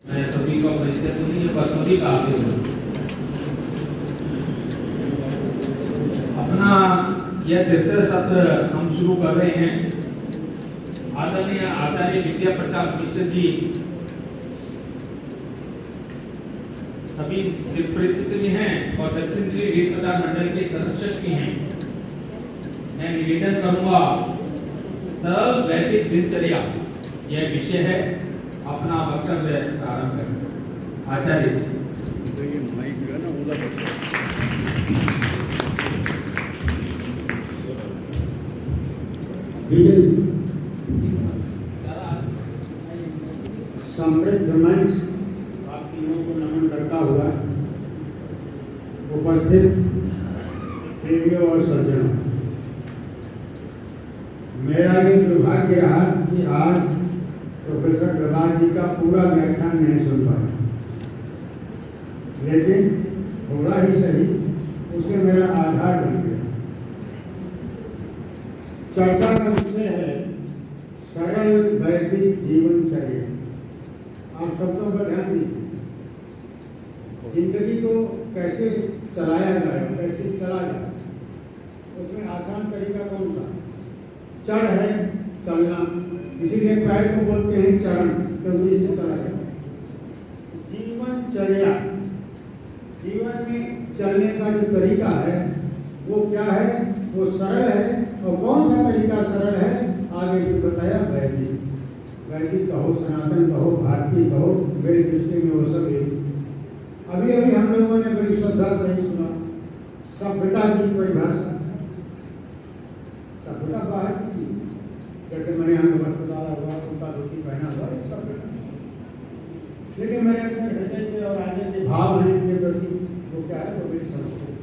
मैं सभी का परिचय तो नहीं है पर सभी का आगे अपना यह तृतीय सत्र हम शुरू कर रहे हैं। आदरणीय आचार्य विद्या प्रसाद मिश्र जी सभी जिस परिस्थिति में हैं और दक्षिण दिल्ली वेद प्रचार मंडल के संरक्षक भी हैं, मैं निवेदन करूंगा सरल वैदिक दिनचर्या यह विषय है। अपना वक्तव्य प्रारंभ करें आचार्य जी। संप्रत मंच आप तीनों को नमन करता हुआ उपस्थित देवियों और सज्जनों, मेरा ये दुर्भाग्य रहा कि आज प्रोफेसर प्रभात जी का पूरा व्याख्यान नहीं सुन पाया, लेकिन थोड़ा ही सही उसे मेरा आधार बन गया। चर्चा का विषय है सरल वैदिक जीवनचर्या। आप शब्दों पर ध्यान दीजिए, जिंदगी को कैसे चलाया जाए, कैसे चला जाए, उसमें आसान तरीका कौन सा? चढ़ है चलना, इसीलिए पैर को बोलते हैं चरण, क्योंकि इससे चला जाए। जीवनचर्या, जीवन में चलने का जो तरीका है वो क्या है? वो सरल है। और कौन सा तरीका सरल है? आगे जो बताया वैदिक, वैदिक कहो, सनातन कहो, भारतीय कहो, मेरे दृष्टि में वो सब एक। अभी अभी हम लोगों ने बड़ी श्रद्धा से ही सुना सभ्यता की परिभाषा। सभ्यता बाहर की चीज, जैसे मैंने यहाँ वस्त्र डाला हुआ, कुर्ता धोती पहना हुआ, ये सभ्यता। लेकिन मैंने अपने हृदय के और आगे के भाव हैं के प्रति वो क्या है, वो मेरी संस्कृति।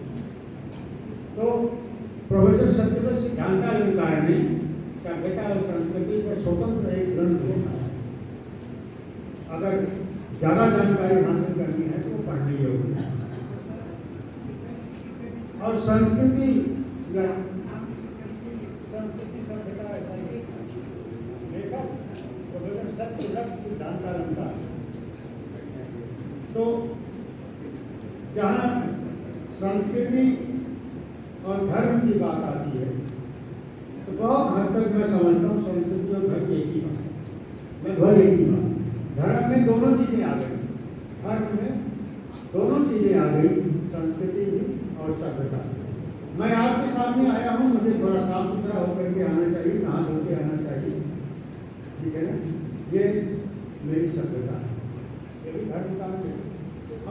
तो प्रोफेसर सत्यव्रत सिद्धांत अलंकार ने सभ्यता और संस्कृति पर स्वतंत्र एक ग्रंथ लिखा है। अगर ज्यादा जानकारी हासिल करनी है तो पढ़नी होगी। और संस्कृति या संस्कृति सभ्यता ऐसा ही लेखक प्रोफेसर सत्यव्रत सिद्धांत अलंकार। तो जहाँ संस्कृति और धर्म की बात आती है तो बहुत हद तक मैं समझता हूँ संस्कृति और धर्म एक ही बात है, लगभग एक ही बात। धर्म में दोनों चीजें आ गई, धर्म में दोनों चीजें आ गई, संस्कृति और सभ्यता। मैं आपके सामने आया हूँ, मुझे थोड़ा साफ सुथरा होकर के आना चाहिए, नहा धो के आना चाहिए, ठीक है ना? ये मेरी सभ्यता है, ये भी धर्म का है।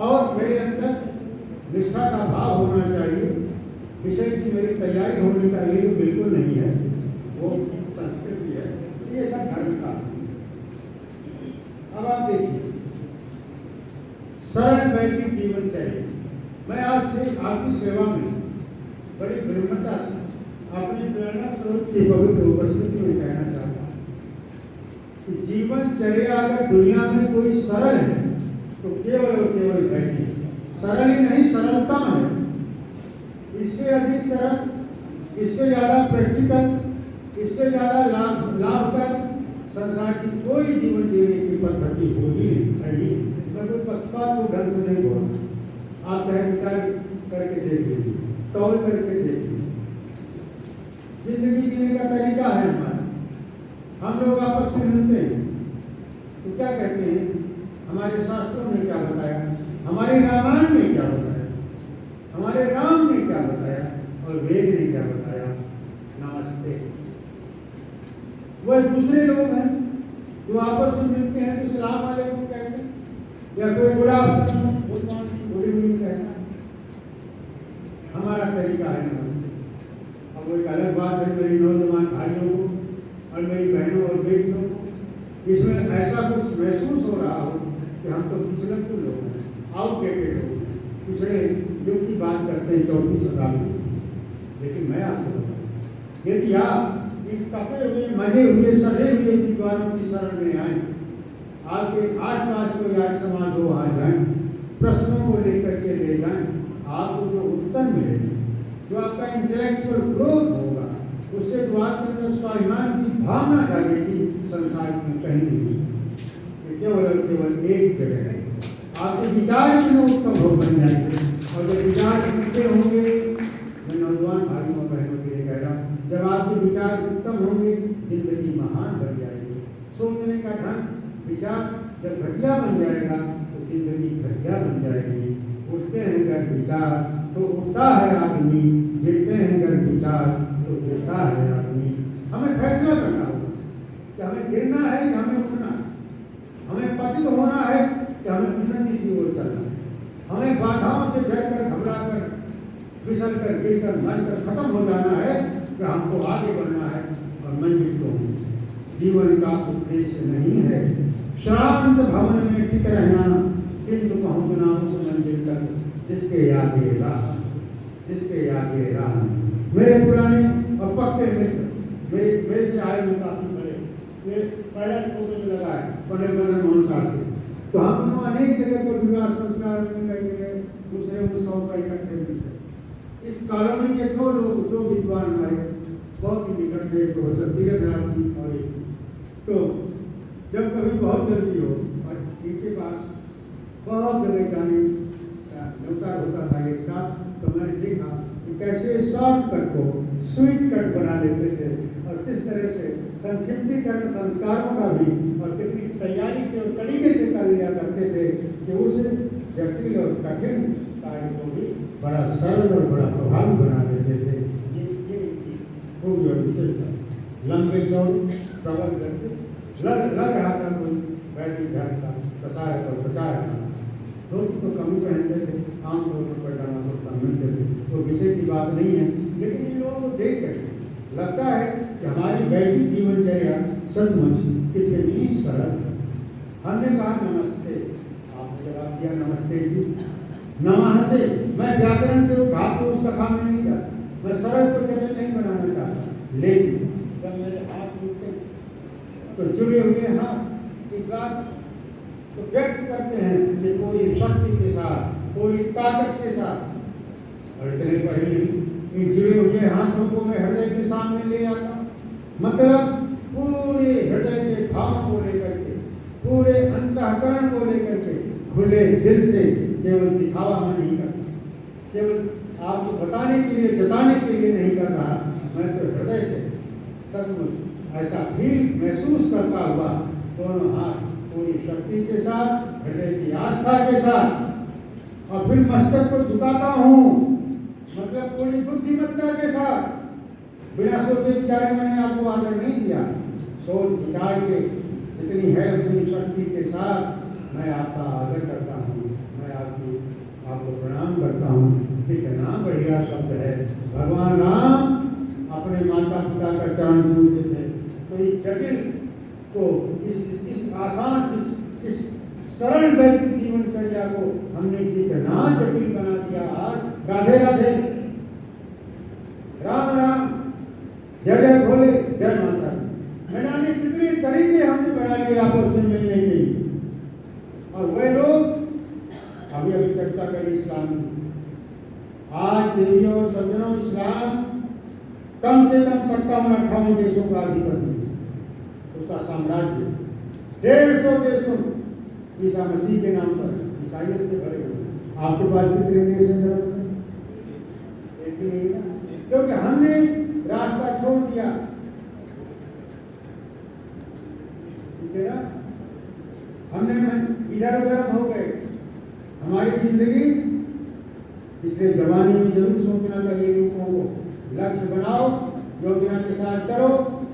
और मेरे अंदर निष्ठा का भाव होना चाहिए, विषय की मेरी तैयारी होनी चाहिए, जो बिल्कुल नहीं है, वो संस्कृति है, ये सब धर्म का। अब आप देखिए सरल वैदिक जीवनचर्या। मैं आज आपकी सेवा में बड़ी विनम्रता से अपनी प्रेरणा स्रोत की पवित्र उपस्थिति में कहना चाहता हूँ कि जीवनचर्या अगर दुनिया में कोई सरल है तो केवल और केवल वैदिक। सरल ही नहीं, सरलतम है। इससे अधिक सरल, इससे ज्यादा प्रैक्टिकल, इससे ज्यादा लाभकर संसार की कोई जीवन जीने की पद्धति हो ही नहीं। मैं कोई पक्षपात को ढंग से नहीं बोल रहा, आप चाहे विचार करके देख लीजिए, तौल करके देख लीजिए। जिंदगी जीने का तरीका है हमारा। हम लोग आपस में मिलते हैं तो क्या कहते हैं? हमारे शास्त्रों ने क्या बताया, हमारे रामायण ने क्या बताया, हमारे राम ने क्या बताया और वेद ने क्या बताया? नमस्ते। वह दूसरे लोग हैं जो आपस में मिलते हैं तो सलाम वालेकुम कहते हैं, या कोई good afternoon, good morning, good evening कहता है। हमारा तरीका है नमस्ते। अब वो एक अलग बात है मेरी नौजवान भाइयों को और मेरी बहनों और बेटियों को, इसमें ऐसा कुछ महसूस हो रहा हो कि हम तो पिछले लोग हैं, आउटडेटेड लोग हैं, पिछड़े युग की बात करते हैं, 4वीं शताब्दी। लेकिन मैं आपको बताऊं, यदि आप इन तपे हुए, मजे हुए, सजे हुए विद्वानों की शरण में आए, आपके आसपास कोई आज समाज हो आ जाए, प्रश्नों को लेकर के ले जाएं, आपको जो उत्तर मिलेगा, जो आपका इंटेलेक्चुअल ग्रोथ होगा, उससे जो आपके अंदर स्वाभिमान की भावना जागेगी, संसार में कहीं नहीं। ये केवल और केवल एक जगह है। आपके विचार में उत्तम हो बन जाएंगे, और जब विचार मीठे होंगे, मैं नौजवान भाइयों और बहनों के लिए कह रहा हूँ, जब आपके विचार उत्तम होंगे, जिंदगी महान बन जाएगी। सोचने का ढंग विचार जब घटिया बन जाएगा तो जिंदगी घटिया बन जाएगी। उठते हैं अगर विचार तो उठता है आदमी, गिरते हैं अगर विचार तो गिरता है आदमी। हमें फैसला करना होगा कि हमें गिरना है कि हमें उठना है, हमें पतित होना है कि हमें उन्नति की ओर चलना है, हमें बाधाओं से डरकर घबराकर फिसल कर गिर कर मर कर खत्म हो जाना है कि हमको आगे बढ़ना है और मंजिल तो जीवन का उद्देश्य नहीं है शांत भवन में टिक रहना, किंतु पहुंचना उस मंजिल तक जिसके आगे राह, जिसके आगे राह। मेरे पुराने और पक्के मित्र, मेरे से आए हुए काफी बड़े, मेरे पहला फोटो में लगा है पंडित मदन मोहन शास्त्री। तो हम दोनों अनेक जगह पर विवाह संस्कार में कई जगह दूसरे उत्सव पर इकट्ठे हुए थे। इस कॉलोनी के दो विद्वान हमारे बहुत ही निकट थे, प्रोफेसर तीरथराज जी और एक। तो जब कभी बहुत जल्दी हो और इनके पास बहुत जगह जाने का न्योता होता था एक साथ, तो मैंने देखा कि कैसे शॉर्टकट को स्वीट कट बना लेते थे और किस तरह से संक्षिप्तीकरण संस्कारों का भी और कितनी तैयारी से और तरीके से कर लिया करते थे कि उस जटिल और कठिन कार्य को भी बड़ा सरल और बड़ा प्रभावी बना देते थे। ये खूब और विशेषता लंबे चौड़े प्रबल करके लग रहा था कोई वैदिक धर्म का प्रसारक और प्रचारक था। लोग तो कमी पहनते थे, आमतौर पर पैजामा कुर्ता मिलते थे, तो विषय की बात नहीं है, लेकिन इन लोगों को देख करके लगता है कि हमारी वैदिक जीवनचर्या सचमुच कितनी सरल है। हमने कहा नमस्ते, आपने जवाब दिया नमस्ते जी, नमस्ते। मैं व्याकरण के घात को उस कथा में नहीं जाता, मैं सरल को जटिल नहीं बनाना चाहता, लेकिन जब मेरे हाथ जुड़ते तो जुड़े हुए हाथ की बात तो व्यक्त करते हैं कि पूरी शक्ति के साथ, पूरी ताकत के साथ। और इतने पहले नहीं, इन जुड़े हुए हाथों को मैं हृदय के सामने ले आता, मतलब पूरे हृदय के भावों को लेकर के, पूरे अंतःकरण को लेकर के खुले दिल से, केवल दिखावा में नहीं करता, केवल आपको बताने के लिए जताने के लिए नहीं कर रहा, मैं तो हृदय से सचमुच ऐसा फील महसूस करता हुआ दोनों हाथ पूरी शक्ति के साथ, हृदय की आस्था के साथ, और फिर मस्तक को झुकाता हूँ, मतलब पूरी बुद्धिमत्ता के साथ। बिना सोचे विचारे मैंने आपको आदर नहीं दिया, सोच विचार के जितनी है उतनी शक्ति के साथ मैं आपका आदर करता हूँ, मैं आपको प्रणाम करता हूँ। कितना बढ़िया शब्द है। भगवान राम अपने माता पिता का चरण छूते थे, तो इस जटिल को इस आसान इस सरल वैदिक जीवनचर्या को हमने कितना जटिल बना दिया। आज राधे राधे, राम राम, जय जय भोले, जय माता दी, मैंने कितने तरीके हमने बना लिए आपस में मिलने के लिए। और वह लोग अभी चर्चा करी इस्लाम की, आज देवियों और सज्जनों इस्लाम कम से कम 57-58 देशों का अधिपति, उसका साम्राज्य 150 देशों ईसा मसीह के नाम पर ईसाइयत से भरे हुए। आपके पास कितने देश हैं? एक ही नहीं ना, क्योंकि हमने रास्ता छोड़ दिया, ठीक है ना, हमने इधर उधर हो गए। हमारी जिंदगी, इसलिए जवानी में जरूर सोचना चाहिए लोगों को, लक्ष्य बनाओ, योजना के साथ चलो,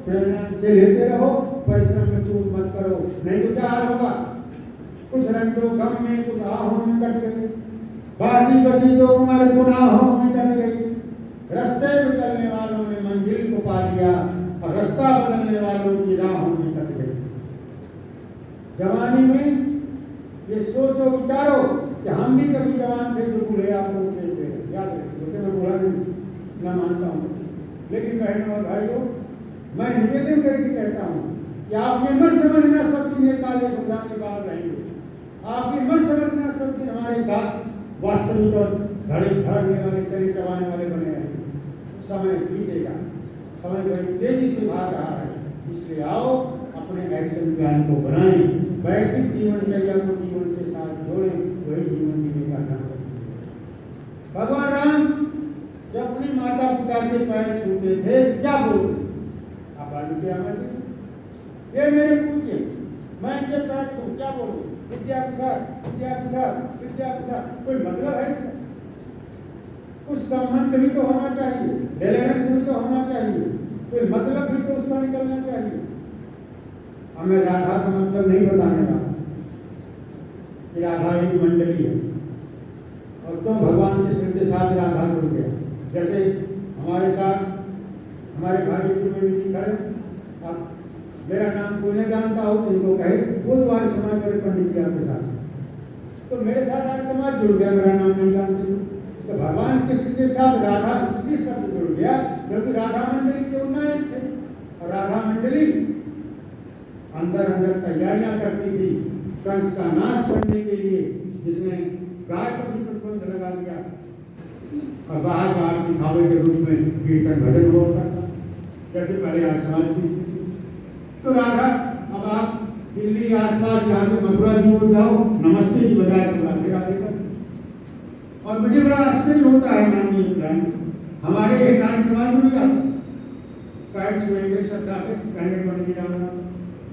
प्रेरणा से लेते रहो, परिश्रम में चूक मत करो, नहीं तो क्या हाल होगा। कुछ रंजो गम में, कुछ आहों में कट गई, बाकी बची जो उम्र गुनाहों में कट गई। रास्ते में चलने वालों ने मंजिल को पा लिया और रास्ता बदलने वालों की राहों में कट गई। जवानी में ये सोचो विचारो कि हम भी कभी जवान थे जो बूढ़े आपको याद रखिए। वैसे मैं बूढ़ा न मानता हूँ, लेकिन बहनों और भाइयों, मैं निवेदन करके कहता हूँ कि आप ये मत समझना सब दिन काले पुराने बाल रहेंगे, आप ये मत समझना सब दिन हमारे दांत वास्तविक और धड़ने वाले, चले चबाने वाले बने रहेंगे। समय बीतेगा, समय बड़ी तेजी से भाग रहा है, इसलिए आओ अपने एक्शन प्लान को बनाएं, वैदिक जीवनचर्या को जीवन के साथ जोड़ें, वही जीवन जीने का ढंग है। भगवान राम जब अपने माता पिता के पैर छूते थे क्या बोलते? आप आगे क्या बोलते? ये मेरे पूज्य, मैं इनके पैर छू क्या बोलूं? विद्या प्रसाद, विद्या प्रसाद, विद्या प्रसाद। कोई मतलब है इसका? कुछ संबंध भी तो होना चाहिए, रेलेवेंस भी तो होना चाहिए, कोई मतलब भी तो उसका निकलना चाहिए। हमें राधा का मतलब नहीं बताने वाला कि राधा एक मंडली है और क्यों भगवान कृष्ण के साथ राधा जुड़ गया। जैसे हमारे साथ हमारे भाई त्रिवेदी जी खड़े, अब मेरा नाम कोई नहीं जानता हो तो इनको कहे वो तो आर्य समाज वाले पंडित जी आपके साथ, तो मेरे साथ आर्य समाज जुड़ गया, मेरा नाम नहीं जानते। तो भगवान कृष्ण के साथ राधा इसलिए शब्द जुड़ गया क्योंकि राधा मंडली के उन्नयन थे और राधा मंडली अंदर अंदर तैयारियां करती थी कंस का नाश करने के लिए, जिसने गाय पर भी प्रतिबंध लगा दिया और बाहर बाहर दिखावे के रूप में कीर्तन भजन हुआ करता, जैसे पहले आज समाज की स्थिति। तो राधा, अब आप दिल्ली आसपास यहाँ से मथुरा जी को जाओ, नमस्ते की बजाय सब राधे राधे कर। और मुझे बड़ा आश्चर्य होता है माननीय प्रधान, हमारे एक नारी समाज में भी आता पैर छुएंगे श्रद्धा से, कहने पंडित जी राम,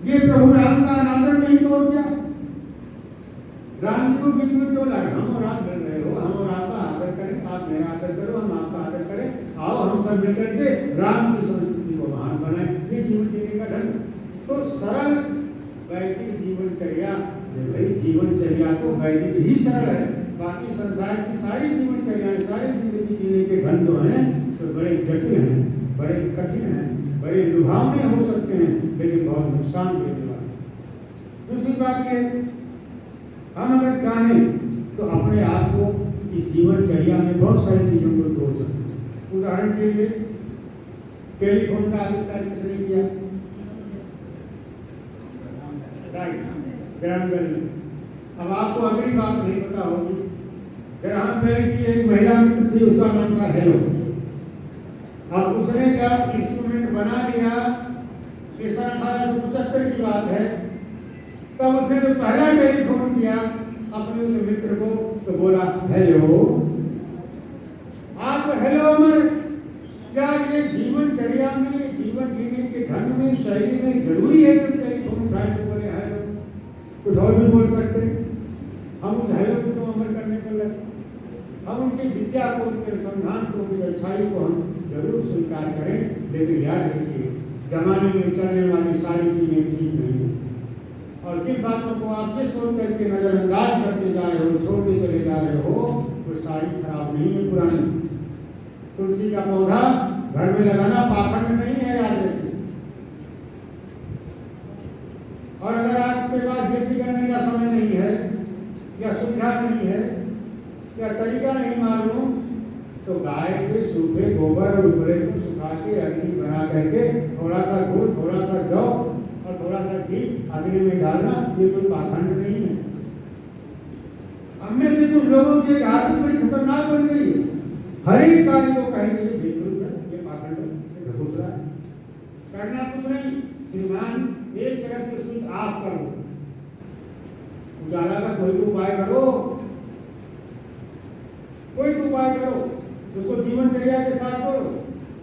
ये प्रभु राम का अनादर नहीं तो क्या? राम जी को बीच में क्यों लाए? हम और आप मिल रहे हो, हम और आपका आदर करें, आप मेरा आदर करो, हम आपका आदर करें, आओ हम सब मिलकर के राम की संस्कृति को महान बनाए, ये जीवन जीने का ढंग। तो सरल वैदिक जीवनचर्या, भाई जीवनचर्या तो वैदिक ही सरल है, बाकी संसार की सारी जीवनचर्याएं, सारी जिंदगी जीने के ढंग जो हैं तो बड़े जटिल हैं, बड़े कठिन हैं, बड़े लुभावने हो सकते हैं, लेकिन बहुत नुकसान देने वाले। दूसरी बात ये, हम अगर चाहें तो अपने आप को इस जीवनचर्या में बहुत सारी चीजों को जोड़ सकते हैं। उदाहरण के लिए टेलीफोन का आविष्कार किसने किया? राइट, ग्रैहम बेल ने। अब आपको अगली बात नहीं पता होगी, ग्रैहम बेल की एक महिला मित्र थी, उसका नाम था हेलो। अब उसने जब इंस्ट्रूमेंट बना लिया, ये सन 1875 की बात है, तब उसने जो पहला टेलीफोन किया अपने उस मित्र को तो बोला हेलो। आप हेलो अमर, क्या ये जीवनचर्या में, जीवन जीने के ढंग में, शैली में जरूरी है कि टेलीफोन उठाए तो बोले हेलो? कुछ और भी बोल सकते। हम उस हेलो को तो अमर करने पर लगे, हम उनकी विद्या को, उनके अनुसंधान को, उनकी अच्छाई को हम जरूर स्वीकार करें, लेकिन याद रखिए जमाने में चलने वाली सारी चीजें ठीक नहीं है और जिन बातों को आप जिस सोच करके नजरअंदाज करते जा रहे हो, छोड़ते चले जा रहे हो, वो सारी खराब नहीं है, पुरानी। तुलसी का पौधा घर में लगाना पाखंड नहीं है, याद रखिए। और अगर आपके पास खेती करने का समय नहीं है या सुविधा नहीं है या तरीका नहीं मालूम, तो गाय के सूखे गोबर और उपले को सुखा के अग्नि बना करके थोड़ा सा गुड़, थोड़ा सा जौ और थोड़ा सा घी अग्नि में डालना, ये कोई पाखंड नहीं है। हम में से कुछ लोगों की आदत बड़ी खतरनाक बन गई है, हर एक कार्य को कहेंगे ये बेदरूप है, ये पाखंड है, ये घुसरा है। करना कुछ नहीं, श्रीमान एक तरफ से स्विच ऑफ करो, उजाला का कोई उपाय करो, कोई उपाय करो, उसको जीवनचर्या के साथ जोड़ो।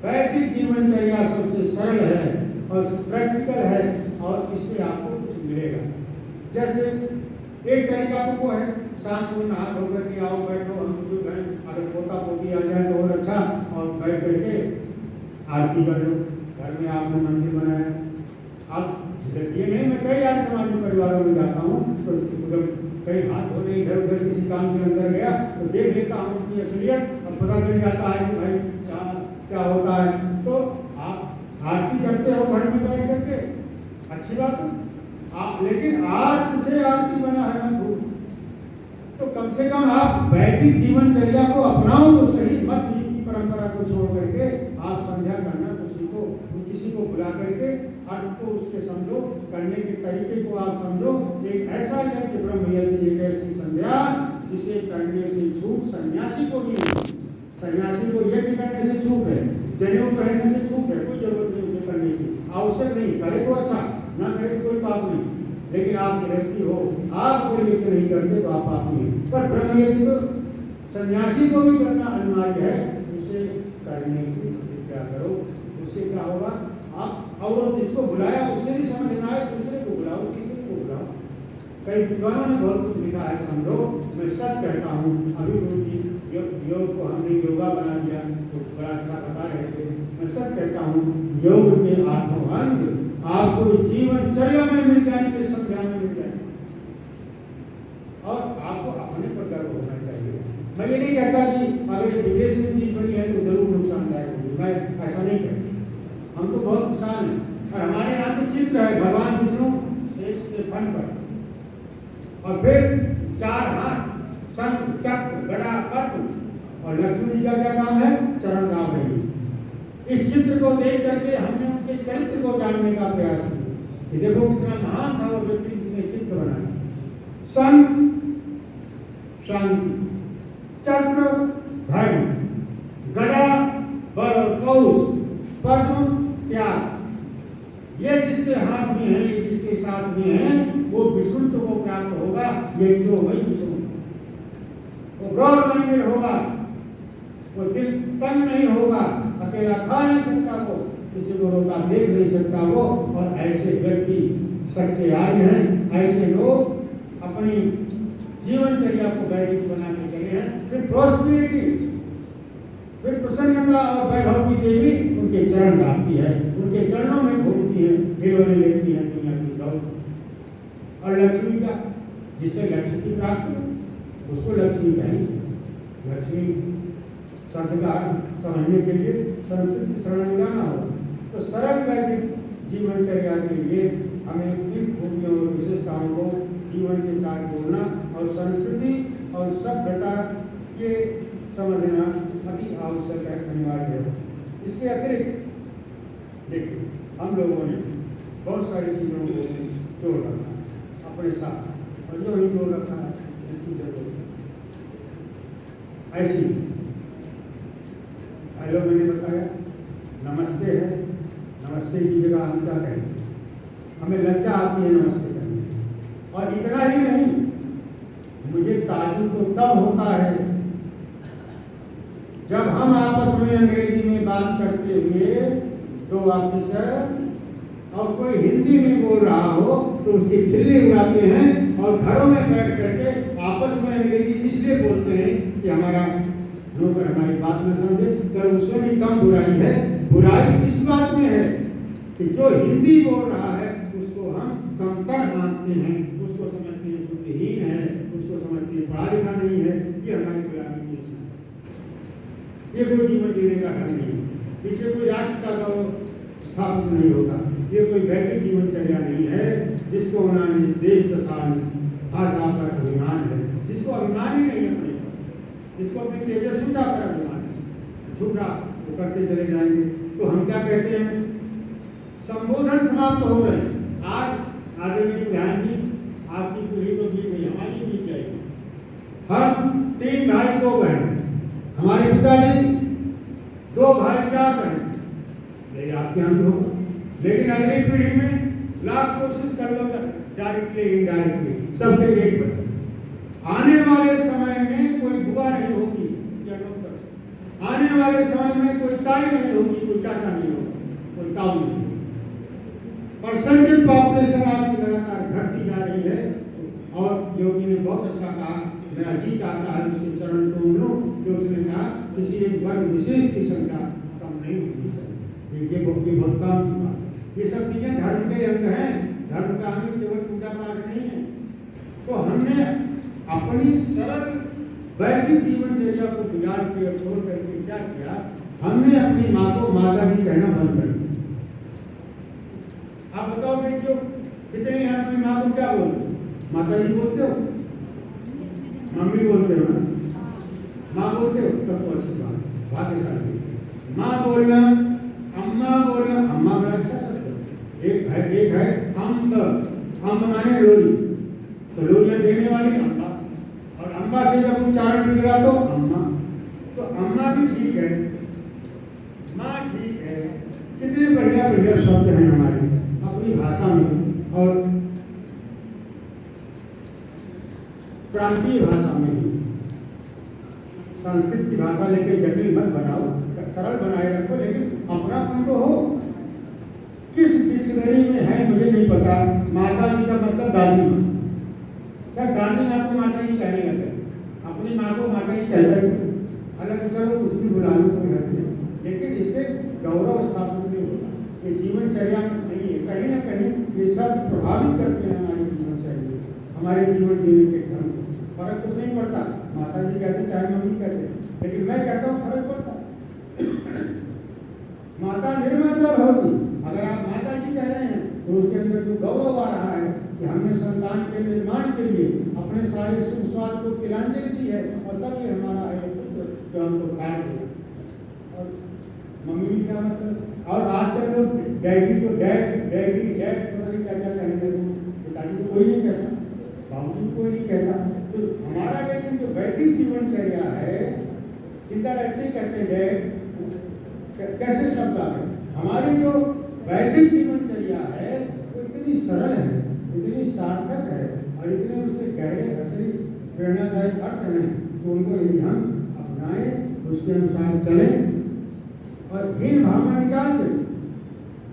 वैदिक जीवनचर्या सबसे सरल है और प्रैक्टिकल है और इससे आपको कुछ मिलेगा। जैसे एक तरीका तो वो है, शाम को नहा धो करके आओ, बैठो, हम बुजुर्ग हैं, अगर पोता पोती आ जाए तो और अच्छा, और बैठ करके आरती कर लो। घर में आपने मंदिर बनाया, अब जैसे ये नहीं, मैं कई आर्य समाज के परिवारों में जाता हूँ तो जब कई हाथ धोने इधर उधर किसी काम से अंदर गया तो देख लेता हूँ उसकी असलियत और पता चल जाता है कि भाई क्या होता है। तो आप आरती करते हो घर में बैठ करके, अच्छी बात है आप, लेकिन आर्त से आरती बना है मत भूल। तो कम से कम आप वैदिक जीवनचर्या को अपनाओ तो सही, मत की परंपरा को छोड़ करके आप संध्या करना तो सीखो, किसी को बुला करके अर्थ को उसके समझो, करने के तरीके को आप समझो। एक ऐसा यज्ञ ब्रह्म यज्ञ, एक ऐसी संध्या जिसे करने से छूट सन्यासी को भी नहीं। सन्यासी को यज्ञ करने से छूट है, जनेऊ पहनने से छूट है, कोई जरूरत नहीं उसे करने की, आवश्यक नहीं, करे तो अच्छा, ना करे कोई पाप नहीं, लेकिन आप गृहस्थी हो, आप अगर ये नहीं करते तो आप पाप नहीं। पर ब्रह्मयज्ञ तो सन्यासी को भी करना अनिवार्य है, उसे करने की प्रतिज्ञा करो। उससे क्या होगा, आप और जिसको बुलाया उससे भी समझना है, दूसरे को बुलाओ, तीसरे को बुलाओ। कई विद्वानों ने बहुत कुछ लिखा है, समझो। मैं सच कहता हूँ, अभी उनकी योग को हमने योगा बना दिया तो बड़ा अच्छा बता रहे थे। मैं सच कहता हूँ, योग के 8 अंग आपको जीवनचर्या में मिल जाएंगे, संध्या में मिल जाएंगे, और आपको अपने पर गर्व होना चाहिए। मैं ये नहीं कहता कि अगर विदेश में चीज बनी है तो जरूर नुकसानदायक होगी, मैं ऐसा नहीं कहता। हम तो बहुत किसान हैं, और हमारे यहाँ तो चित्र है भगवान विष्णु शेष के फन पर, और फिर 4 हाथ, शंख, चक्र, गदा, पद्म, और लक्ष्मी जी का क्या काम है, चरण दाब रही। इस चित्र को देख करके हमने उनके चरित्र को जानने का प्रयास किया कि देखो कितना महान था वो व्यक्ति जिसने चित्र बनाया। शंख शांति, चक्र धर्म, गदा बल और पौरुष, पद्म त्याग। ये जिसके हाथ में है, ये जिसके साथ में है, वो विष्णुत्व को प्राप्त होगा। ये जो वही विष्णु, वो ब्रह्मांड होगा, वो दिल तंग नहीं होगा, अकेला खा नहीं सकता वो, किसी को रोता देख नहीं सकता वो। और ऐसे व्यक्ति सच्चे आर्य हैं, ऐसे लोग अपनी जीवनचर्या को वैदिक बना के चले हैं। फिर प्रॉस्पेरिटी, फिर प्रसन्नता और वैभव की देवी उनके चरण दाबती है, उनके चरणों में घूमती है, गिरवने लेती है दुनिया की दौड़। और लक्ष्मी का, जिससे लक्ष्य की प्राप्ति, उसको लक्ष्मी कहेंगे। लक्ष्मी शब्द का समझने के लिए संस्कृत की शरण जाना होगा। तो सरल वैदिक जीवनचर्या के लिए हमें इन खूबियों और विशेषताओं को जीवन के साथ जोड़ना और संस्कृति और सभ्यता के समझना अति आवश्यक है, अनिवार्य है। इसके अतिरिक्त देखिए, हम लोगों ने बहुत सारी चीज़ों को जोड़ रखा है अपने साथ, और जो नहीं जोड़ रखा है जिसकी जरूरत है। ऐसी हेलो मैंने बताया, नमस्ते है, नमस्ते की जगह हम क्या कहें, हमें लज्जा आती है नमस्ते करने। और इतना ही नहीं, मुझे ताजुब तो तब होता है जब हम आपस में अंग्रेजी में बात करते हुए 2 ऑफिसर और कोई हिंदी में बोल रहा हो तो उसकी खिल्ली उड़ाते हैं, और घरों में बैठ करके आपस में अंग्रेजी इसलिए बोलते हैं कि हमारा नौकर हमारी बात न समझे। तो उसमें भी कम बुराई है। बुराई इस बात में है कि जो हिंदी बोल रहा है उसको हम कमतर मानते हैं, उसको समझते हैं बुद्धिहीन है, उसको समझते हैं पढ़ा लिखा नहीं है। ये हमारी गुलामी की है। ये कोई जीवन जीने का ढंग नहीं है, इससे कोई राष्ट्र का गौरव स्थापित नहीं होगा। ये कोई वैदिक जीवनचर्या नहीं है जिसको उन्होंने देश तथा भाषा पर अभिमान है, जिसको अभिमान ही नहीं है अपने, जिसको अपनी तेजस्विता पर अभिमान है, झूठा वो करते चले जाएंगे। तो हम क्या कहते हैं, संबोधन समाप्त हो रहे हैं। आज आदरणीय प्रधान जी, आपकी पीढ़ी तो बीत गई, हमारी बीत जाएगी। हम 3 भाई 2 बहन, हमारे पिताजी 2 भाई 4 बहन, लेकिन आपके यहाँ भी होगा। लेकिन अगली पीढ़ी में लाख कोशिश कर लो, डायरेक्टली इनडायरेक्टली सबके एक बच्चा। आने वाले समय में कोई बुआ नहीं होगी या डॉक्टर, आने वाले समय में कोई ताई नहीं होगी, कोई चाचा नहीं होगा, कोई ताऊ नहीं होगी। परसेंटेज पॉपुलेशन आपकी लगातार घटती जा रही है। और योगी ने बहुत अच्छा कहा, मेरा जी चाहता है उसके चरण को लूं, जो उसने कहा किसी एक वर्ग विशेष की संख्या कम नहीं होनी चाहिए। ये बहुत काम की बात है। ये सब चीजें धर्म के अंग हैं। धर्म का अंग केवल पूजा पाठ नहीं है। तो हमने अपनी सरल वैदिक जीवनचर्या को बिगाड़ के और छोड़ करके क्या किया, हमने अपनी माँ को माता जी कहना बंद कर दिया। आप बताओ बेटियों, कितनी है अपनी माँ को क्या बोलते हो? माता जी बोलते हो, मम्मी बोलते हो ना, माँ बोलते हो, तब तो अच्छी बात है, भाग्यशाली। माँ बोलना, अम्मा बोलना, अम्मा बड़ा अच्छा शब्द है। एक है अम्ब, अम्ब माने लोरी, तो लोरियां देने वाली अम्बा, और अम्बा से जब उच्चारण बिगड़ा तो अम्मा, तो अम्मा भी ठीक है, माँ ठीक है। कितने बढ़िया बढ़िया शब्द हैं हमारे अपनी भाषा में। और प्रांतीय भाषा में ही संस्कृत की भाषा लेके जटिल मत बनाओ, सरल बनाए रखो, लेकिन अपनापन तो हो। किस डिक्शनरी में है मुझे नहीं पता, माता जी का मतलब दादी माँ। सर दादी माँ को माता जी कहने लगे, अपनी माँ को माता जी कहता है, हालांकि चलो कुछ भी बुला लो, कोई हर्ज नहीं, लेकिन इससे गौरव स्थापित नहीं होता। ये जीवनचर्या नहीं है, कहीं ना कहीं ये सब प्रभावित करते हैं हमारी जीवन शैली, हमारे जीवन जीने के ढंग को। फर्क कुछ नहीं पड़ता, माता जी कहते चाहे मम्मी कहते, लेकिन मैं कहता हूँ फर्क पड़ता। माता निर्माता होती, अगर आप माता जी कह रहे हैं तो उसके अंदर जो गौरव आ रहा है कि हमने संतान के निर्माण के लिए अपने सारे सुख स्वाद को तिलांजलि दी है, और तब ये हमारा है पुत्र जो हमको कायम किया। और मम्मी का मतलब, और आजकल लोग डैडी को डैड पता नहीं क्या क्या कहेंगे, पिताजी को कोई नहीं कहता, बाबू को कोई नहीं कहता। तो हमारा लेकिन जो वैदिक जीवनचर्या है, चिंता रखते कहते हैं कैसे शब्द आ गए, हमारी जो वैदिक जीवनचर्या है वो इतनी सरल है, इतनी सार्थक है, और इतने उसके गहरे असली प्रेरणादायक अर्थ हैं कि उनको यदि हम अपनाएं, उसके अनुसार चलें और हीन भावना निकाल दें,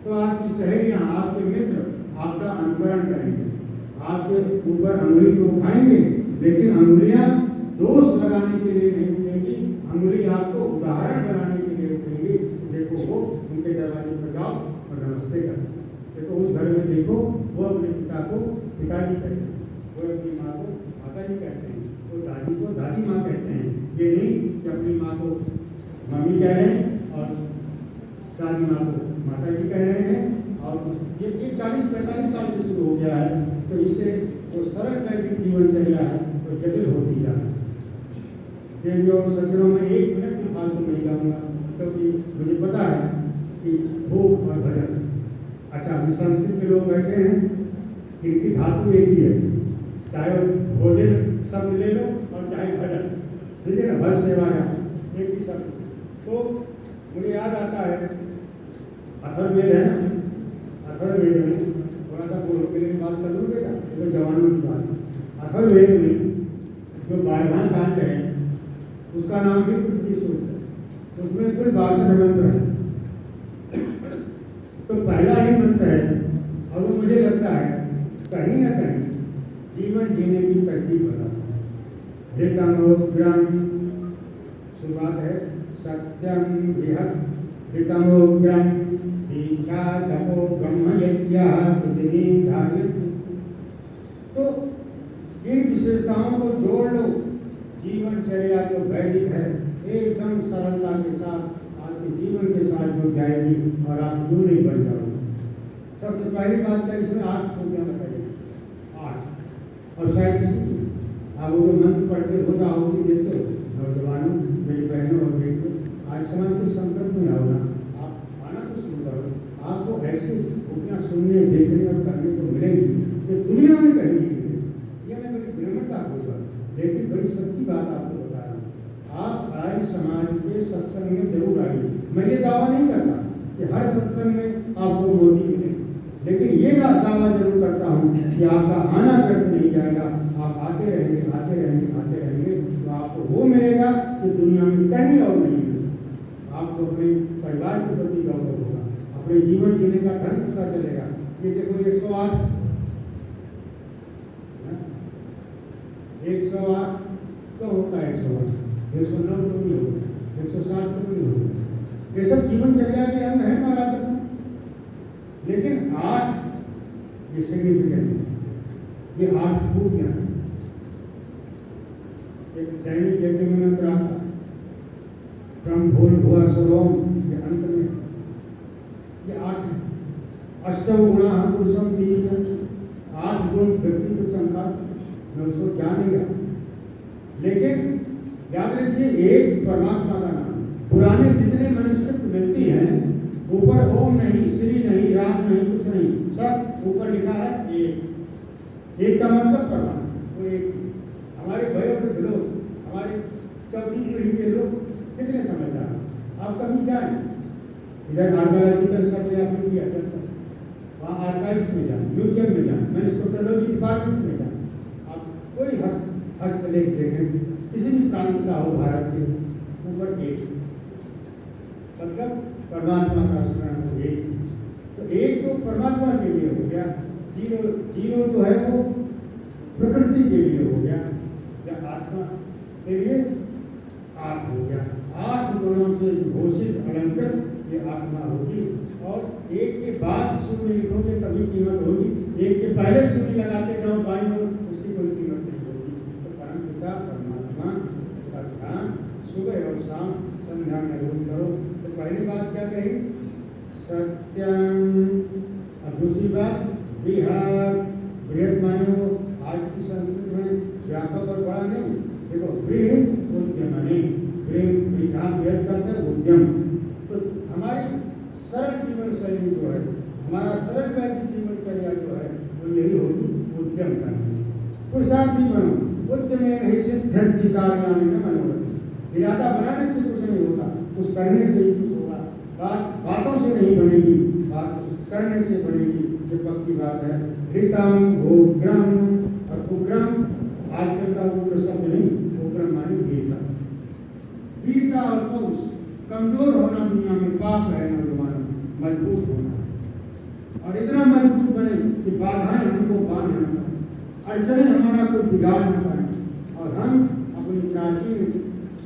तो आपकी सहेलियां, आपके मित्र आपका अनुकरण करेंगे, आपके ऊपर अंगुली को उठाएंगे, लेकिन अंगुलियां दोष लगाने के लिए नहीं उठेंगी, अंगुली आपको उदाहरण बनाने के लिए उठेंगी। देखो वो उनके दरवाजे पर जाओ और नमस्ते करो, देखो उस घर में देखो वो अपने पिता को पिताजी कहते हैं, वो अपनी माँ को माता जी कहते हैं, वो दादी को दादी माँ कहते हैं। ये नहीं कि अपनी माँ को मम्मी कह रहे हैं और दादी माँ को माता जी कह रहे हैं, और ये 40-45 साल से शुरू हो गया है। तो इससे जो सरल वैदिक जीवनचर्या है वो जटिल होती जा रही है। ये जो सज्जनों में 1 मिनट भी फालतू नहीं जाऊँगा, क्योंकि मुझे पता है कि भोग और भजन, अच्छा अभी संस्कृत के लोग बैठे हैं, इनकी धातु एक ही है, चाहे भोजन शब्द ले लो और चाहे भजन, ठीक है ना, भज सेवा एक ही शब्द से। तो मुझे याद आता है अथर्ववेद है ना, अथर्ववेद में थोड़ा सा बोलो के लिए बात कर लूँगा बेटा, ये तो जवानों की बात है। अथर्ववेद में जो 12वां कांड है उसका नाम भी पृथ्वी सूक्त है, उसमें कुल 62 मंत्र हैं। तो पहला ही मंत्र है, और वो मुझे लगता है कहीं ना कहीं जीवन जीने की तरकीब बताता है। ऋतमोग्रम, शुरुआत है सत्यम बृहत् ऋतमोग्रम दीक्षा तपो ब्रह्म यज्ञ पृथ्वी धार्यति। तो इन विशेषताओं को जोड़ लो, जीवनचर्या जो वैदिक है एकदम सरलता के साथ आपके जीवन के साथ जुड़ जाएगी और आप क्यों नहीं बन जाओगे। सबसे पहली बात क्या, इसमें 8 खूबियाँ बताइए, 8, और शायद इसलिए आप वो जो मंत्र पढ़ते हो जाओ कि देखते हो नौजवानों, मेरी बहनों और बेटियों, आज समाज के संकट में आओ ना, आप आना तो शुरू करो, आपको ऐसी खूबियाँ सुनने, देखने और करने को मिलेंगी कि दुनिया में कहीं नहीं मिलेगी। यह मैं बड़ी विनम्रता होगा, लेकिन बड़ी सच्ची बात आपको बता रहा हूँ। आप आर्य समाज के सत्संग में जरूर आइए। मैं ये दावा नहीं करता कि हर सत्संग में आपको मोदी मिले, लेकिन ये दावा जरूर करता हूँ कि आपका आना व्यर्थ नहीं जाएगा। आप आते रहेंगे, आते रहेंगे, आते रहेंगे, तो आपको वो मिलेगा कि दुनिया में कहीं और नहीं मिल सकता। आपको अपने परिवार के प्रति गौरव होगा, अपने जीवन जीने का ढंग पता चलेगा। ये देखो 108 तो होता है 108, 109 तो नहीं होगा, 107 तो नहीं होगा। ये सब जीवनचर्या के अंग है महाराज, लेकिन 8 ये सिग्निफिकेंट है, ये 8 खूबियाँ हैं। एक दैनिक यज्ञ में मंत्र आता है, ब्रह्म भूल भुआ सुरोम, ये अंत में ये 8 है। अष्टौ गुणा पुरुषम दीपिका, 8 गुण व्यक्ति को चमकाते, मैं उसको जानेगा। लेकिन याद रखिए एक परमात्मा का नाम, पुराने जितने मनुष्य व्यक्ति हैं ऊपर ओम नहीं, श्री नहीं, राम नहीं, कुछ नहीं, सब ऊपर लिखा है एक का मतलब परमात्मा, वो एक। हमारे वयोवृद्ध लोग, हमारे चौथी पीढ़ी के लोग कितने समझदार, आप कभी जाए इधर आर्कोलॉजिकल सर्वे आपने किया, वहाँ आर्काइव्स में जाएं, म्यूजियम में जाएं, मैनिस्क्रिप्टोलॉजी डिपार्टमेंट में जाएं, आप कोई हस्तलेख देखें किसी भी प्रांत का हो भारत के ऊपर एक, मतलब परमात्मा का स्मरण हो एक। तो एक तो परमात्मा के लिए हो गया, जीरो जो है वो प्रकृति के लिए हो गया, या आत्मा के लिए आठ हो गया। 8 गुणों से घोषित अलंकृत ये आत्मा होगी। और एक के बाद शून्य लिखोगे तभी कीमत होगी, एक के पहले शून्य लगाते जाओ बाई ओर, उसकी कोई कीमत नहीं होगी। तो परम पिता परमात्मा का ध्यान सुबह और शाम संध्या में रोज करो। तो पहली बात क्या कही? सत्यम। अब दूसरी बात बृहद। बृहद माने वो आज की संस्कृति में व्यापक और बड़ा नहीं, देखो बृहद उद्यमने, बृहद करता है उद्यम। तो हमारी सरल जीवन शैली जो है, हमारा सरल वैदिक जीवनचर्या जो है वो यही होगी उद्यम करने से। पुरुषार्थी बनो, उद्यमे नहीं सिद्ध्यन्ति कार्याणि न मनोरथ। इरादा बनाने से कुछ नहीं होता, कुछ करने से ही कुछ होगा। बातों से नहीं बनेगी, बात कुछ करने से बनेगी, ये पक्की बात है। ऋतम उग्रम, और उग्रम आजकल का उग्र शब्द नहीं, उग्रम माने वीरता। वीरता और पौरुष, कमजोर होना दुनिया में पाप है नौजवानों, मजबूत होना है। और इतना मजबूत बने कि बाधाएं हमको बांध न पाए, अड़चने हमारा कोई बिगाड़ न पाए, और हम अपनी प्राचीन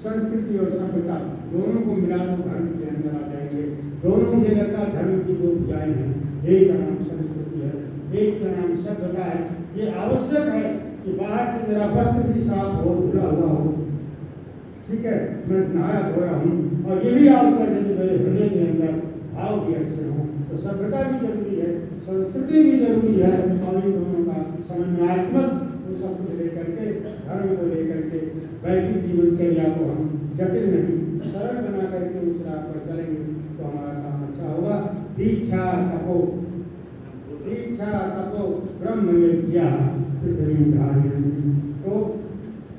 संस्कृति और सभ्यता दोनों को मिला तो धर्म के अंदर आ जाएंगे। दोनों जगह का धर्म की दो भुजाएं हैं, एक का नाम संस्कृति है, एक का नाम सभ्यता है। ये आवश्यक है कि बाहर से जरा वस्त्र भी साफ हो, धुला हुआ हो, ठीक है, मैं नहाया धोया हूँ, और ये भी आवश्यक है कि मेरे हृदय के अंदर भाव भी अच्छे हों। तो सभ्यता भी जरूरी है, संस्कृति भी जरूरी है, और इन दोनों का समन्वयात्मक सब कुछ लेकर के, धर्म को लेकर के वैदिक जीवनचर्या को हम जटिल नहीं सरल बना करके उस राह पर चलेंगे तो हमारा काम अच्छा होगा। दीक्षा तपो, दीक्षा तपो ब्रह्म यज्ञ पृथ्वी धारयन्ति। तो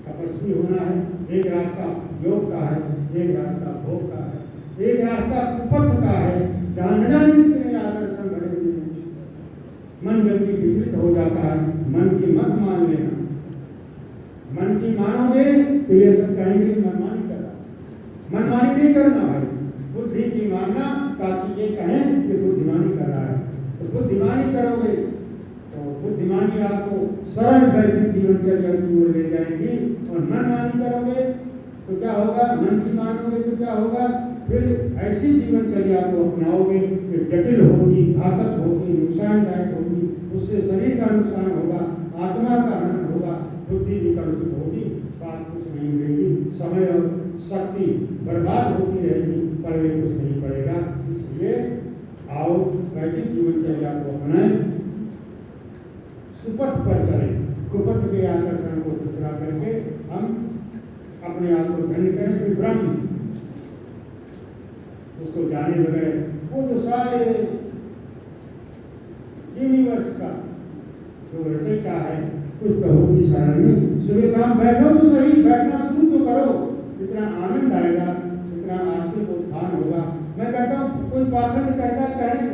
तपस्वी होना है, एक रास्ता योग का है, एक रास्ता भोग का है, एक रास्ता कुपथ का है, जहाँ न जाने कितने आकर्षण भरे हुए हैं। मन जल्दी विचलित हो जाता है, मन की मत मान लेना। मन की मानोगे तो ये सब कहेंगे मनमानी कर रहा, मनमानी नहीं करना भाई, बुद्धि की मानना, ताकि ये कहें कि बुद्धिमानी कर रहा है। तो बुद्धिमानी करोगे तो बुद्धिमानी आपको सरल वैदिक जीवनचर्या की ओर ले जाएगी, और मनमानी करोगे तो क्या होगा, मन की मानोगे तो क्या होगा, फिर ऐसी जीवनचर्या को अपनाओगे जो जटिल होगी, घातक होगी, नुकसानदायक होगी, उससे शरीर का नुकसान होगा, आत्मा का हनन होगा, बुद्धि भी कलुषित होगी, बात कुछ नहीं मिलेगी, समय और शक्ति बर्बाद होती रहेगी, परिणाम कुछ नहीं पड़ेगा। इसलिए आओ वैदिक जीवनचर्या को अपनाएं, सुपथ पर चलें, कुपथ के आकर्षण को टुकड़ा करके हम अपने आप को धन्य करें। कि ब्रह्म उसको जाने बगैर, वो जो सारे यूनिवर्स का जो रचयिता है उस प्रभु की शरण में सुबह शाम बैठो तो सही, बैठना शुरू तो करो, इतना आनंद आएगा, इतना आत्मिक उत्थान होगा। मैं कहता हूँ कोई पाखंड कहता कहीं,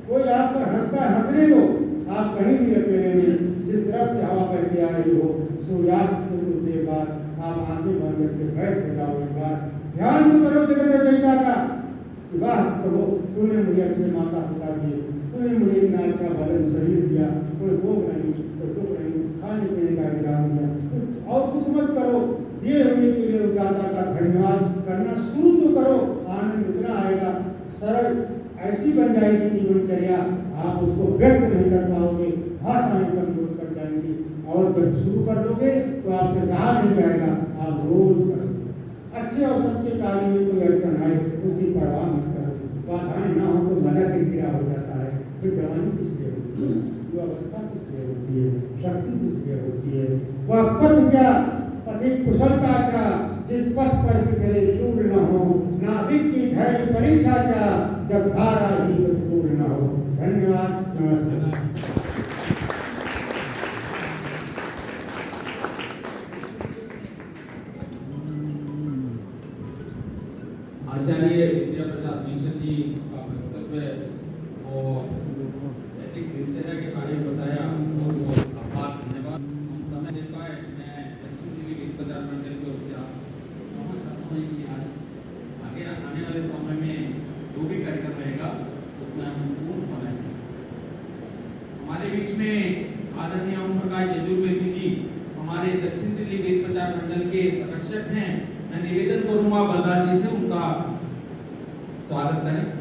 कोई आप पर हंसता है, हंसने दो, आप कहीं भी अकेले में जिस तरफ से हवा बह के आ रही हो, सूर्यास्त से कुछ देर बाद आप आंखें बंद करके बैठ जाओ, एक बार ध्यान तो करो जगत रचयिता का कि वाह प्रभु तूने मुझे अच्छे माता पिता दिए, तूने मुझे इतना अच्छा बदन शरीर दिया, कोई भोग नहीं, कोई दुख नहीं, खाने पीने का इंतजाम दिया, और कुछ मत करो, दिए हुए के लिए दाता का धन्यवाद करना शुरू तो करो। आनंद इतना आएगा, सरल ऐसी बन जाएगी जीवनचर्या, आप उसको व्यक्त नहीं कर पाओगे, भाषाएं कमजोर कर जाएंगी, और जब शुरू कर दोगे तो आपसे कहा नहीं जाएगा, आप रोज करोगे। अच्छे और सच्चे कार्य में कोई अड़चन आए उसकी परवाह मत करो, बाधाएं ना हो तो मजा किरकिरा हो जाता है। फिर जवानी किस लिए होती है, युवावस्था किस लिए होती है, शक्ति किस लिए होती है, वह पथ क्या, पथिक कुशलता क्या, जिस पथ पर बिखरे चूर न हो, नाविक की धैर्य परीक्षा क्या, जब धारा ही प्रतिकूल न हो। धन्यवाद, नमस्ते। आचार्य विद्या प्रसाद मिश्र जी का वक्तव्य और आदरणीय ओम प्रकाश यजुर्वेदी जी हमारे दक्षिण दिल्ली वेद प्रचार मंडल के संरक्षक हैं, मैं निवेदन करूंगा बलराज जी से उनका स्वागत करें।